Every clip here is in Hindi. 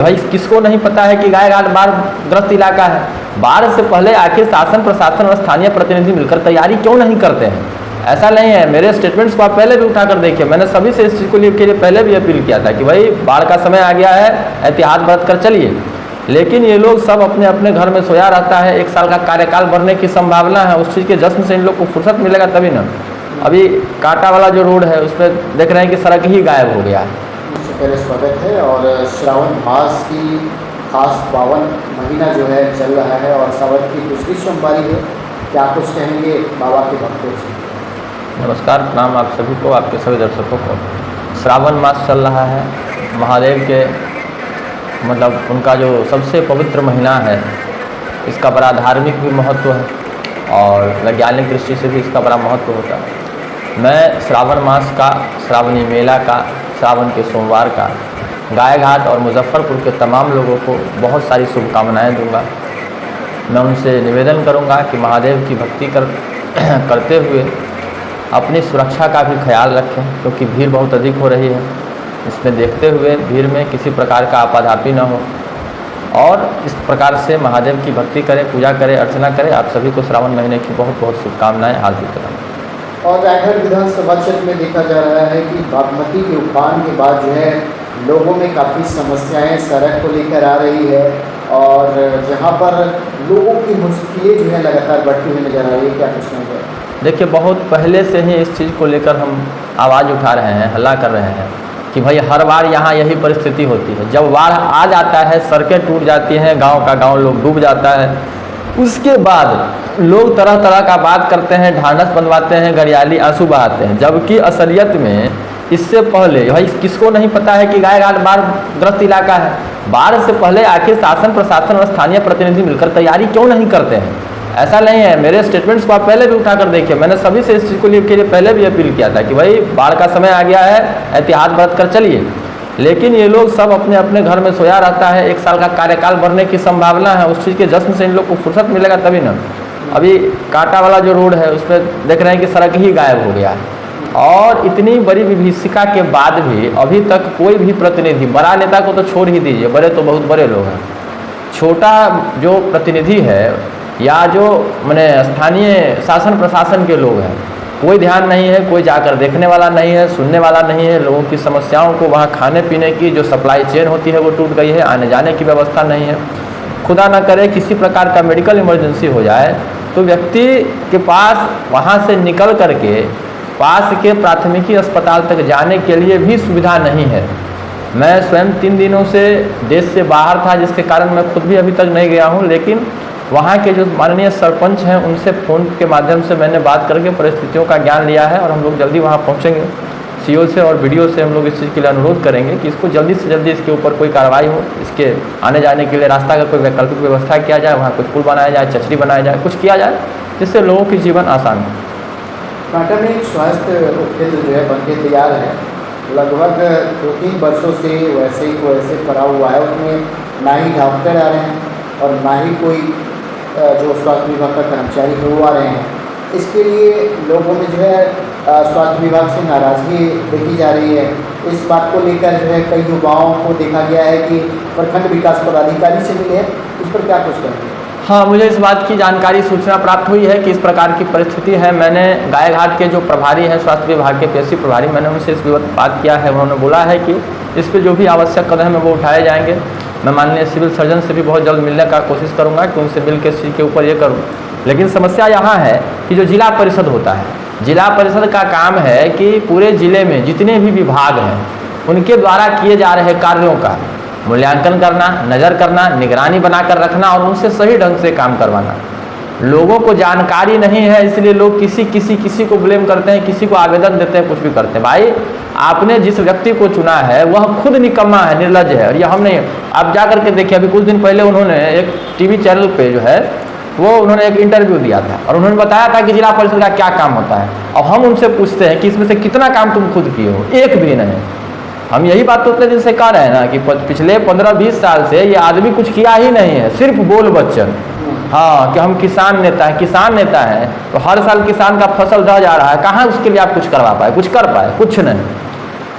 भाई किसको नहीं पता है कि गायघाट बाढ़ ग्रस्त इलाका है। बाढ़ से पहले आखिर शासन प्रशासन और स्थानीय प्रतिनिधि मिलकर तैयारी क्यों नहीं करते हैं? ऐसा नहीं है, मेरे स्टेटमेंट्स को आप पहले भी उठाकर देखिए। मैंने सभी से इस चीज़ को लिए पहले भी अपील किया था कि भाई बाढ़ का समय आ गया है, एहतियात बरत कर चलिए। लेकिन ये लोग सब अपने अपने घर में सोया रहता है। 1 साल का कार्यकाल बढ़ने की संभावना है, उस चीज़ के जश्न से इन लोग को फुर्सत मिलेगा तभी ना। अभी कांटा वाला जो रोड है उस पर देख रहे हैं कि सड़क ही गायब हो गया है। सबसे पहले स्वागत है। और श्रावण मास की खास पावन महीना जो है चल रहा है और सावन की दूसरी सोमवारी है, क्या कुछ कहेंगे बाबा के भक्तों से? नमस्कार, प्रणाम आप सभी को, आपके सभी दर्शकों को। श्रावण मास चल रहा है, महादेव के मतलब उनका जो सबसे पवित्र महीना है, इसका बड़ा धार्मिक भी महत्व है और वैज्ञानिक दृष्टि से भी इसका बड़ा महत्व होता है। मैं श्रावण मास का, श्रावणी मेला का, श्रावण के सोमवार का गायघाट और मुजफ्फरपुर के तमाम लोगों को बहुत सारी शुभकामनाएं दूंगा। मैं उनसे निवेदन करूंगा कि महादेव की भक्ति करते हुए अपनी सुरक्षा का भी ख्याल रखें, क्योंकि भीड़ बहुत अधिक हो रही है। इसमें देखते हुए भीड़ में किसी प्रकार का आपाधापी न हो और इस प्रकार से महादेव की भक्ति करें, पूजा करें, अर्चना करें। आप सभी को श्रावण महीने की बहुत बहुत शुभकामनाएं हार्दिक करना। और रायगढ़ विधानसभा क्षेत्र में देखा जा रहा है कि बागमती के उफान के बाद जो है लोगों में काफ़ी समस्याएं सड़क को लेकर आ रही है और जहां पर लोगों की मुश्किलें जो है लगातार बढ़ती हुई नजर आ रही है, क्या कुछ नहीं है? देखिए, बहुत पहले से ही इस चीज़ को लेकर हम आवाज़ उठा रहे हैं, हल्ला कर रहे हैं कि भाई हर बार यहाँ यही परिस्थिति होती है। जब बाढ़ आ जाता है, सड़कें टूट जाती हैं, गांव का गांव लोग डूब जाता है। उसके बाद लोग तरह तरह का बात करते हैं, ढांढस बनवाते हैं, गरियाली आंसू बहाते हैं, जबकि असलियत में इससे पहले भाई किसको नहीं पता है कि गायघाट बाढ़ ग्रस्त इलाका है। बाढ़ से पहले आखिर शासन प्रशासन और स्थानीय प्रतिनिधि मिलकर तैयारी क्यों नहीं करते हैं? ऐसा नहीं है, मेरे स्टेटमेंट्स को आप पहले भी उठाकर देखिए। मैंने सभी से इस चीज़ को लिए पहले भी अपील किया था कि भाई बाढ़ का समय आ गया है, एहतियात बरत कर चलिए। लेकिन ये लोग सब अपने अपने घर में सोया रहता है। 1 साल का कार्यकाल बढ़ने की संभावना है, उस चीज़ के जश्न से इन लोग को फुर्सत मिलेगा तभी ना। अभी कांटा वाला जो रोड है उस पर देख रहे हैं कि सड़क ही गायब हो गया है और इतनी बड़ी विभीषिका के बाद भी अभी तक कोई भी प्रतिनिधि, बड़ा नेता को तो छोड़ ही दीजिए, बड़े तो बहुत बड़े लोग हैं, छोटा जो प्रतिनिधि है या जो मैंने स्थानीय शासन प्रशासन के लोग हैं, कोई ध्यान नहीं है, कोई जाकर देखने वाला नहीं है, सुनने वाला नहीं है। लोगों की समस्याओं को, वहाँ खाने पीने की जो सप्लाई चेन होती है वो टूट गई है, आने जाने की व्यवस्था नहीं है। खुदा न करे किसी प्रकार का मेडिकल इमरजेंसी हो जाए तो व्यक्ति के पास वहाँ से निकल करके पास के प्राथमिकी अस्पताल तक जाने के लिए भी सुविधा नहीं है। मैं स्वयं 3 दिनों से देश से बाहर था, जिसके कारण मैं खुद भी अभी तक नहीं गया हूँ। लेकिन वहाँ के जो माननीय सरपंच हैं उनसे फ़ोन के माध्यम से मैंने बात करके परिस्थितियों का ज्ञान लिया है और हम लोग जल्दी वहाँ पहुँचेंगे। सीओ से और वीडियो से हम लोग इस चीज़ के लिए अनुरोध करेंगे कि इसको जल्दी से जल्दी इसके ऊपर कोई कार्रवाई हो, इसके आने जाने के लिए रास्ता का कोई वैकल्पिक व्यवस्था किया जाए, वहाँ कुछ पुल बनाया जाए, चचरी बनाया जाए, कुछ किया जाए जिससे लोगों की जीवन आसान हो। कांटा में एक स्वास्थ्य केंद्र जो है बन के तैयार है, लगभग 2-3 वर्षों से वैसे पड़ा हुआ है। उसमें ना ही डॉक्टर आ रहे हैं और ना ही कोई जो स्वास्थ्य विभाग का कर्मचारी है वो आ रहे हैं। इसके लिए लोगों में जो है स्वास्थ्य विभाग से नाराज़गी देखी जा रही है। इस बात को लेकर जो है कई युवाओं को देखा गया है कि प्रखंड विकास पदाधिकारी से मिले हैं, इस पर क्या कुछ करेंगे? हाँ, मुझे इस बात की जानकारी, सूचना प्राप्त हुई है कि इस प्रकार की परिस्थिति है। मैंने गायघाट के जो प्रभारी हैं, स्वास्थ्य विभाग के पीएससी प्रभारी, मैंने उनसे इस बात किया है। उन्होंने बोला है कि इस पर जो भी आवश्यक कदम है वो उठाए जाएंगे। मैं माननीय सिविल सर्जन से भी बहुत जल्द मिलने का कोशिश करूँगा कि उनसे मिल के इस चीज़ के ऊपर ये करूँ। लेकिन समस्या यहाँ है कि जो जिला परिषद होता है, जिला परिषद का काम है कि पूरे ज़िले में जितने भी विभाग हैं उनके द्वारा किए जा रहे कार्यों का मूल्यांकन करना, नज़र करना, निगरानी बनाकर रखना और उनसे सही ढंग से काम करवाना। लोगों को जानकारी नहीं है, इसलिए लोग किसी को ब्लेम करते हैं, किसी को आवेदन देते हैं, कुछ भी करते हैं। भाई आपने जिस व्यक्ति को चुना है वह खुद निकम्मा है, निर्लज है, और ये हम नहीं। आप जा करके देखिए, अभी कुछ दिन पहले उन्होंने एक टीवी चैनल पे जो है वो उन्होंने एक इंटरव्यू दिया था और उन्होंने बताया था कि जिला परिषद का क्या काम होता है। और हम उनसे पूछते हैं कि इसमें से कितना काम तुम खुद किए हो? एक भी नहीं। हम यही बात तो उतने दिन से कह रहे हैं ना कि पिछले 15-20 साल से ये आदमी कुछ किया ही नहीं है, सिर्फ बोल बच्चन। हाँ, कि हम किसान नेता हैं, किसान नेता हैं तो हर साल किसान का फसल रह जा रहा है, कहाँ उसके लिए आप कुछ करवा पाए, कुछ कर पाए? कुछ नहीं।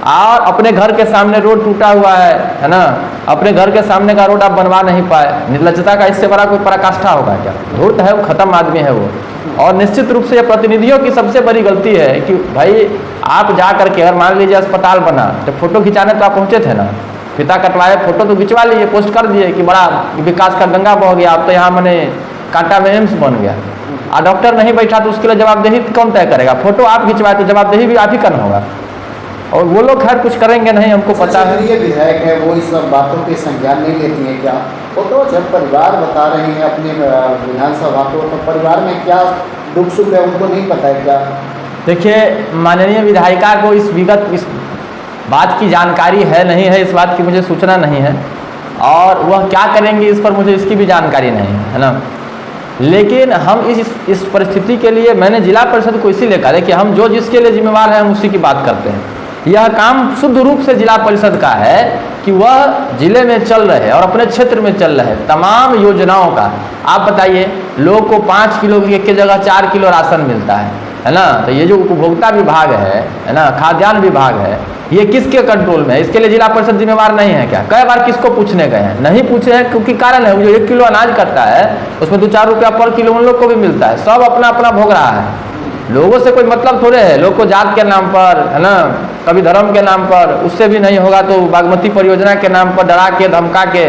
और अपने घर के सामने रोड टूटा हुआ है ना, अपने घर के सामने का रोड आप बनवा नहीं पाए। निर्लज्जता का इससे बड़ा कोई पराकाष्ठा होगा क्या? धूर्त है वो, खत्म आदमी है वो। और निश्चित रूप से ये प्रतिनिधियों की सबसे बड़ी गलती है कि भाई आप जा करके अगर मान लीजिए अस्पताल बना तो फोटो खिंचाने तो आप पहुँचे थे ना, फीता कटवाए, फोटो तो खिंचवा लीजिए, पोस्ट कर दिए कि बड़ा विकास का गंगा बह गया, अब तो यहाँ मैंने कांटा में एम्स बन गया। और डॉक्टर नहीं बैठा तो उसके लिए जवाबदेही कौन तय करेगा? फोटो आप खिंचवाए तो जवाबदेही भी आप ही करना होगा। और वो लोग खैर कुछ करेंगे नहीं, हमको पता है। ये विधायक है वो इस सब बातों के संज्ञान नहीं लेती हैं क्या? वो तो जब परिवार बता रहे हैं अपने विधानसभा को, तो परिवार में क्या दुख सुख है उनको नहीं पता है क्या? देखिए, माननीय विधायिका को इस बात की जानकारी है नहीं है, इस बात की मुझे सूचना नहीं है, और वह क्या करेंगी इस पर मुझे इसकी भी जानकारी नहीं है ना। लेकिन हम इस परिस्थिति के लिए मैंने जिला परिषद को इसीलिए कहा है कि हम जो जिसके लिए जिम्मेवार हैं हम उसी की बात करते हैं। यह काम शुद्ध रूप से जिला परिषद का है कि वह जिले में चल रहे और अपने क्षेत्र में चल रहे तमाम योजनाओं का, आप बताइए, लोग को 5 किलो की जगह 4 किलो राशन मिलता है ना। तो ये जो उपभोक्ता विभाग है ना, खाद्यान्न विभाग है, ये किसके कंट्रोल में है? इसके लिए जिला परिषद जिम्मेवार नहीं है क्या? कई बार किसको पूछने गए हैं, नहीं पूछे हैं, क्योंकि कारण है वो जो 1 किलो अनाज करता है उसमें 2-4 रुपया पर किलो उन लोग को भी मिलता है। सब अपना अपना भोग रहा है, लोगों से कोई मतलब थोड़े है। लोग को जात के नाम पर है ना, कभी धर्म के नाम पर, उससे भी नहीं होगा तो बागमती परियोजना के नाम पर डरा के धमका के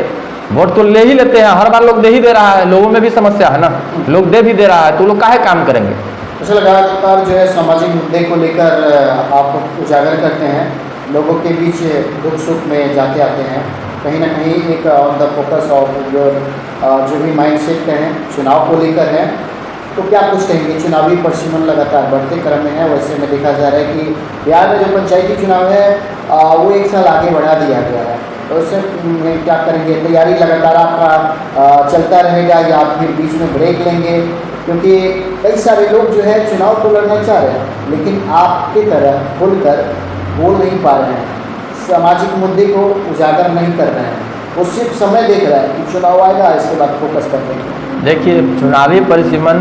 वोट तो ले ही लेते हैं। हर बार लोग दे ही दे रहा है, लोगों में भी समस्या है ना, लोग दे भी दे रहा है, तो लोग काहे काम करेंगे? अच्छा, लगातार जो है सामाजिक मुद्दे को लेकर आप उजागर करते हैं, लोगों के बीच दुख सुख में जाते आते हैं, कहीं ना कहीं एक ऑन द फोकस ऑफ जो भी माइंड सेट हैं चुनाव को लेकर है। तो क्या कुछ कहेंगे? चुनावी परिसीमन लगातार बढ़ते क्रम में है। वैसे में देखा जा रहा है कि बिहार में जो पंचायती चुनाव है वो 1 साल आगे बढ़ा दिया गया है, तो उससे क्या करेंगे? तैयारी लगातार आपका चलता रहेगा या आप फिर बीच में ब्रेक लेंगे? क्योंकि कई सारे लोग जो है चुनाव को लड़ना चाह रहे हैं लेकिन आपकी तरह खुलकर बोल नहीं पा रहे हैं, सामाजिक मुद्दे को उजागर नहीं कर रहे हैं, वो सिर्फ समय देख रहा है कि चुनाव आएगा इसके बाद फोकस कर देंगे। देखिए, चुनावी परिसीमन,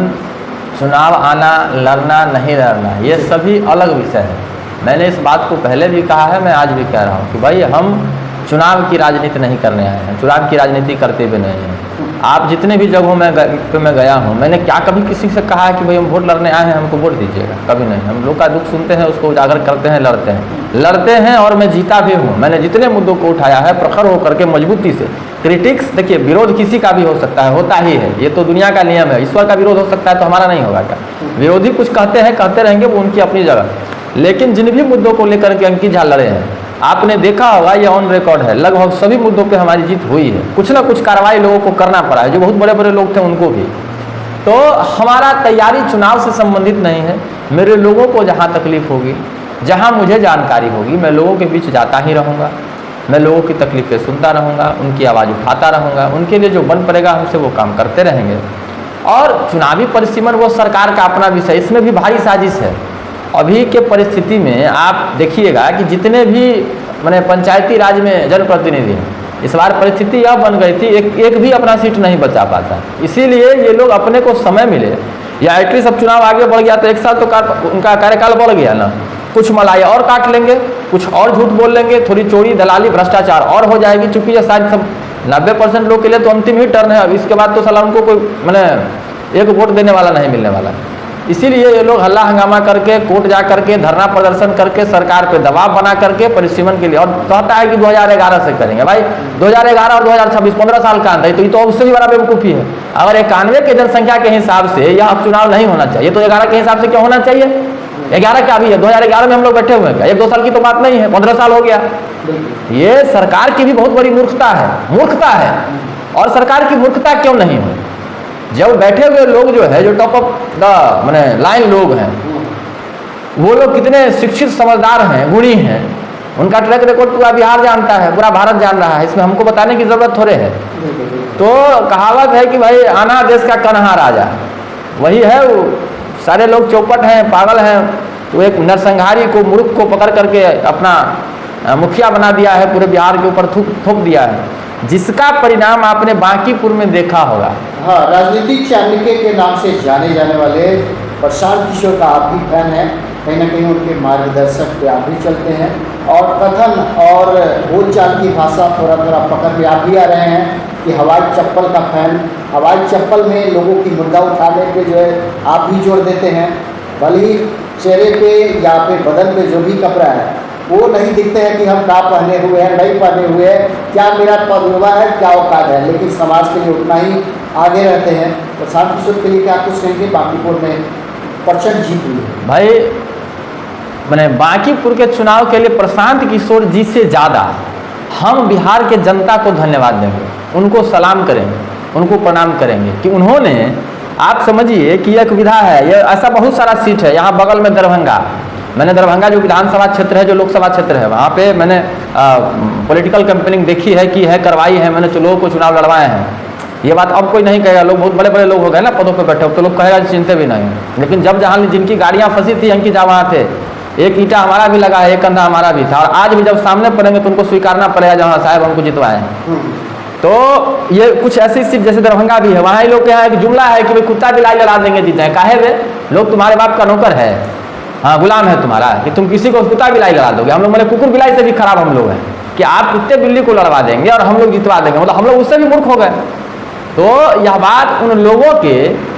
चुनाव आना, लड़ना नहीं लड़ना, ये सभी अलग विषय है। मैंने इस बात को पहले भी कहा है, मैं आज भी कह रहा हूँ कि भाई हम चुनाव की राजनीति नहीं करने आए हैं, चुनाव की राजनीति करते भी नहीं हैं। आप जितने भी जगहों में मैं गया हूँ, मैंने क्या कभी किसी से कहा है कि भाई हम वोट लड़ने आए हैं, हमको वोट दीजिएगा? कभी नहीं। हम लोग का दुख सुनते हैं, उसको उजागर करते हैं, लड़ते हैं और मैं जीता भी हूँ। मैंने जितने मुद्दों को उठाया है प्रखर होकर के मजबूती से। क्रिटिक्स, देखिए, विरोध किसी का भी हो सकता है, होता ही है, ये तो दुनिया का नियम है। ईश्वर का विरोध हो सकता है तो हमारा नहीं होगा क्या? विरोधी कुछ कहते हैं, कहते रहेंगे, वो उनकी अपनी जगह। लेकिन जिन भी मुद्दों को लेकर के अंकित झा लड़े हैं, आपने देखा होगा, ये ऑन रिकॉर्ड है, लगभग सभी मुद्दों पे हमारी जीत हुई है। कुछ ना कुछ कार्रवाई लोगों को करना पड़ा है, जो बहुत बड़े बड़े लोग थे उनको भी। तो हमारा तैयारी चुनाव से संबंधित नहीं है। मेरे लोगों को जहाँ तकलीफ होगी, जहाँ मुझे जानकारी होगी, मैं लोगों के बीच जाता ही रहूँगा, मैं लोगों की तकलीफ़ें सुनता रहूँगा, उनकी आवाज़ उठाता रहूँगा, उनके लिए जो बन पड़ेगा हमसे वो काम करते रहेंगे। और चुनावी परिसीमन वो सरकार का अपना विषय, इसमें भी भारी साजिश है। अभी के परिस्थिति में आप देखिएगा कि जितने भी मैंने पंचायती राज में जनप्रतिनिधि हैं, इस बार परिस्थिति यह बन गई थी, एक भी अपना सीट नहीं बचा पाता। इसीलिए ये लोग अपने को समय मिले, या एटलीस्ट अब चुनाव आगे बढ़ गया तो 1 साल तो उनका कार्यकाल बढ़ गया ना, कुछ मलाई और काट लेंगे, कुछ और झूठ बोल लेंगे, थोड़ी चोरी दलाली भ्रष्टाचार और हो जाएगी। चूँकि ये शायद सब 90% लोग के लिए तो अंतिम ही टर्न है। अब इसके बाद तो साला उनको कोई मैंने एक वोट देने वाला नहीं मिलने वाला। इसीलिए ये लोग हल्ला हंगामा करके, कोर्ट जा करके, धरना प्रदर्शन करके, सरकार पे दबाव बना करके परिसीमन के लिए, और कहता है कि 2011 से करेंगे। भाई 2011 और 2026 15 साल का अंतर है, तो ये तो उससे भी बड़ा बेवकूफ़ी है। अगर 91 के जनसंख्या के हिसाब से यह अब चुनाव नहीं होना चाहिए तो 11 के हिसाब से क्यों होना चाहिए? 11 क्या भी है? 2011 में हम लोग बैठे हुए हैं क्या? 1-2 साल की तो बात नहीं है, 15 साल हो गया। ये सरकार की भी बहुत बड़ी मूर्खता है। और सरकार की मूर्खता क्यों नहीं हो? जब बैठे हुए लोग जो है, जो टॉप ऑफ द मैंने लाइन लोग हैं, वो लोग कितने शिक्षित समझदार हैं, गुणी हैं, उनका ट्रैक रिकॉर्ड पूरा बिहार जानता है, पूरा भारत जान रहा है, इसमें हमको बताने की ज़रूरत थोड़े है। तो कहावत है कि भाई आना देश का कन्हा राजा, वही है। वो सारे लोग चौपट हैं, पागल हैं, तो एक नरसंहारी को, मूर्ख को पकड़ करके अपना मुखिया बना दिया है, पूरे बिहार के ऊपर थोप दिया है, जिसका परिणाम आपने बांकीपुर में देखा होगा। हाँ, राजनीतिक चाणक्य के नाम से जाने जाने वाले प्रशांत किशोर का आप भी फैन हैं, कहीं ना कहीं उनके मार्गदर्शक पे आप भी चलते हैं। और कथन और बोलचाल की भाषा थोड़ा थोड़ा पकड़ में आप भी आ रहे हैं कि हवाई चप्पल का फैन, हवाई चप्पल में लोगों की मुद्दा उठाने पे जो है आप भी जोड़ देते हैं। भले ही चेहरे पे या फिर बदन पे जो भी कपड़ा है वो नहीं दिखते हैं कि हम क्या पहने हुए हैं, नहीं पहने हुए हैं, क्या मेरा तजुर्बा है, क्या औकात है, लेकिन समाज के लिए उतना ही आगे रहते हैं। प्रशांत किशोर के लिए क्या कुछ कहेंगे? बांकीपुर में प्रचंड जीत हुई है भाई, मैंने बांकीपुर के चुनाव के लिए प्रशांत किशोर जी से ज़्यादा हम बिहार के जनता को धन्यवाद देंगे, उनको सलाम करेंगे, उनको प्रणाम करेंगे कि उन्होंने, आप समझिए कि एक विधा है, ये ऐसा बहुत सारा सीट है यहाँ बगल में दरभंगा, मैंने दरभंगा जो विधानसभा क्षेत्र है, जो लोकसभा क्षेत्र है, वहाँ पे मैंने पॉलिटिकल कैंपेनिंग देखी है, की है, करवाई है, मैंने लोगों को चुनाव लड़वाए हैं। ये बात अब कोई नहीं कहेगा, लोग बहुत बड़े बड़े लोग हो गए ना पदों पे बैठे, तो लोग कहेगा चिंते भी नहीं। लेकिन जब जहाँ जिनकी गाड़ियाँ फंसी थी अंकित जहाँ वहाँ थे, एक ईंटा हमारा भी लगा है, एक कंधा हमारा भी था, और आज भी जब सामने पड़ेंगे तो उनको स्वीकारना पड़ेगा जहाँ साहब हमको जितवाए। तो ये कुछ ऐसी सीट जैसे दरभंगा भी है, वहाँ ही लोग क्या है कि जुमला है कि भाई कुत्ता बिलाई लड़ा देंगे जीते हैं, काहे वे लोग तुम्हारे बाप का नौकर है, हाँ गुलाम है तुम्हारा, कि तुम किसी को कुत्ता बिलाई लड़ा दोगे। हम लोग मैंने कुकुर बिलाई से भी खराब हम लोग हैं कि आप कुत्ते बिल्ली को लड़वा देंगे और हम लोग जितवा देंगे, मतलब हम लोग उससे भी मूर्ख हो गए। तो यह बात उन लोगों के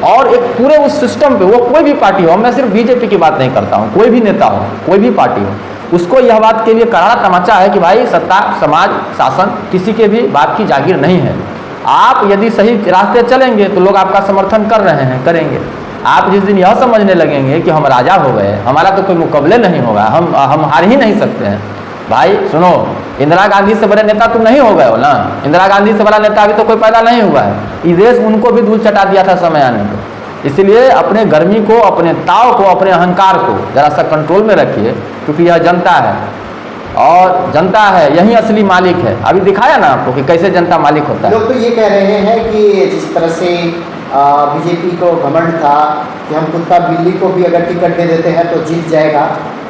और एक पूरे उस सिस्टम पे, वो कोई भी पार्टी हो, मैं सिर्फ बीजेपी की बात नहीं करता हूँ, कोई भी नेता हो, कोई भी पार्टी हो, उसको यह बात के लिए करारा तमाचा है कि भाई सत्ता, समाज, शासन किसी के भी बाप की जागीर नहीं है। आप यदि सही रास्ते चलेंगे तो लोग आपका समर्थन कर रहे हैं, करेंगे। आप जिस दिन यह समझने लगेंगे कि हम राजा हो गए, हमारा तो कोई मुकाबले नहीं होगा, हम हार ही नहीं सकते हैं, भाई सुनो, इंदिरा गांधी से बड़े नेता तुम नहीं हो गए हो ना, इंदिरा गांधी से बड़ा नेता अभी तो कोई पैदा नहीं हुआ है। ये देश उनको भी धूल चटा दिया था समय आने को। इसलिए अपने गर्मी को, अपने ताव को, अपने अहंकार को जरा सा कंट्रोल में रखिए, क्योंकि यह जनता है और जनता है यही असली मालिक है। अभी दिखाया ना आपको कि कैसे जनता मालिक होता है। लोग तो ये कह रहे हैं कि जिस तरह से बीजेपी को घमंड था कि हम कुत्ता बिल्ली को भी अगर टिकट दे देते हैं तो जीत जाएगा,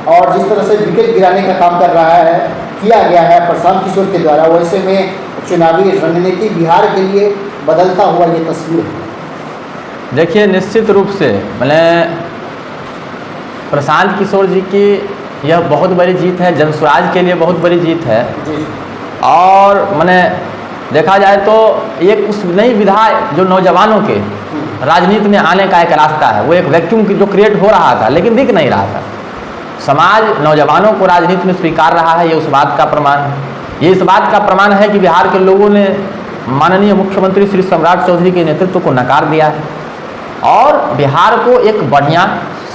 और जिस तरह से विकेट गिराने का काम कर रहा है, किया गया है प्रशांत किशोर के द्वारा, वैसे में चुनावी रणनीति बिहार के लिए बदलता हुआ ये तस्वीर है। देखिए, निश्चित रूप से मैंने प्रशांत किशोर जी की यह बहुत बड़ी जीत है, जनस्वराज के लिए बहुत बड़ी जीत है जी। और मैंने देखा जाए तो एक उस नई विधा जो नौजवानों के राजनीति में आने का एक रास्ता है, वो एक वैक्यूम जो क्रिएट हो रहा था लेकिन दिख नहीं रहा था। समाज नौजवानों को राजनीति में स्वीकार रहा है, ये उस बात का प्रमाण है। ये इस बात का प्रमाण है कि बिहार के लोगों ने माननीय मुख्यमंत्री श्री सम्राट चौधरी के नेतृत्व को नकार दिया है और बिहार को एक बढ़िया,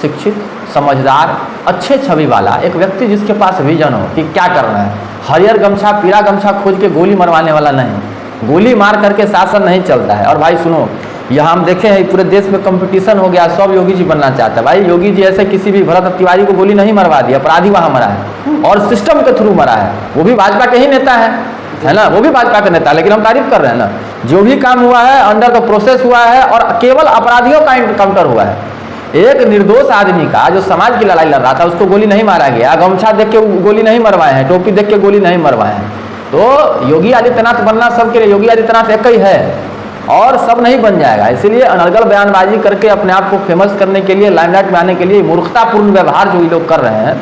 शिक्षित, समझदार, अच्छे छवि वाला एक व्यक्ति जिसके पास विजन हो कि क्या करना है, हरियर गमछा, पीला गमछा खोज के गोली मरवाने वाला नहीं, गोली मार करके शासन नहीं चलता है। और भाई सुनो, यह हम देखे हैं पूरे देश में कंपटीशन हो गया, सब योगी जी बनना चाहता है। भाई योगी जी ऐसे किसी भी भरत तिवारी को गोली नहीं मरवा दी, अपराधी वहाँ मरा है और सिस्टम के थ्रू मरा है, वो भी भाजपा के ही नेता है ना, वो भी भाजपा का नेता, लेकिन हम तारीफ कर रहे हैं ना। जो भी काम हुआ है अंडर द प्रोसेस हुआ है और केवल अपराधियों का इनकाउंटर हुआ है। एक निर्दोष आदमी का जो समाज की लड़ाई लड़ रहा था उसको गोली नहीं मारा गया, गमछा देख के गोली नहीं मरवाए हैं, टोपी देख के गोली नहीं मरवाए हैं। तो योगी आदित्यनाथ बनना सबके लिए, योगी आदित्यनाथ एक ही है और सब नहीं बन जाएगा। इसीलिए अनर्गल बयानबाजी करके अपने आप को फेमस करने के लिए, लाइमलाइट में आने के लिए मूर्खतापूर्ण व्यवहार जो ये लोग कर रहे हैं,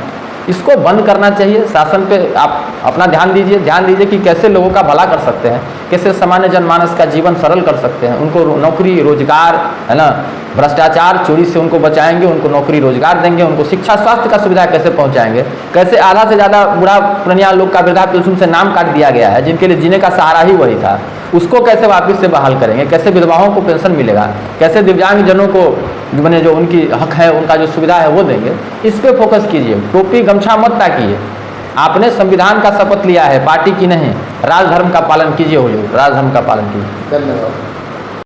इसको बंद करना चाहिए। शासन पे आप अपना ध्यान दीजिए कि कैसे लोगों का भला कर सकते हैं, कैसे सामान्य जनमानस का जीवन सरल कर सकते हैं, उनको नौकरी रोजगार, है ना, भ्रष्टाचार चोरी से उनको बचाएंगे, उनको नौकरी रोजगार देंगे, उनको शिक्षा स्वास्थ्य का सुविधा कैसे पहुंचाएंगे, कैसे आधा से ज़्यादा बूढ़ा पुरानिया लोग का वृद्धा पेंशन से नाम काट दिया गया है, जिनके लिए जीने का सहारा ही वही था, उसको कैसे वापस से बहाल करेंगे, कैसे विधवाओं को पेंशन मिलेगा, कैसे दिव्यांग जनों को मैंने जो उनकी हक है, उनका जो सुविधा है वो देंगे। इस पर फोकस कीजिए, टोपी गमछा मत ताकिए। आपने संविधान का शपथ लिया है, पार्टी की नहीं, राजधर्म का पालन कीजिए। हुजूर, राजधर्म का पालन कीजिए। धन्यवाद।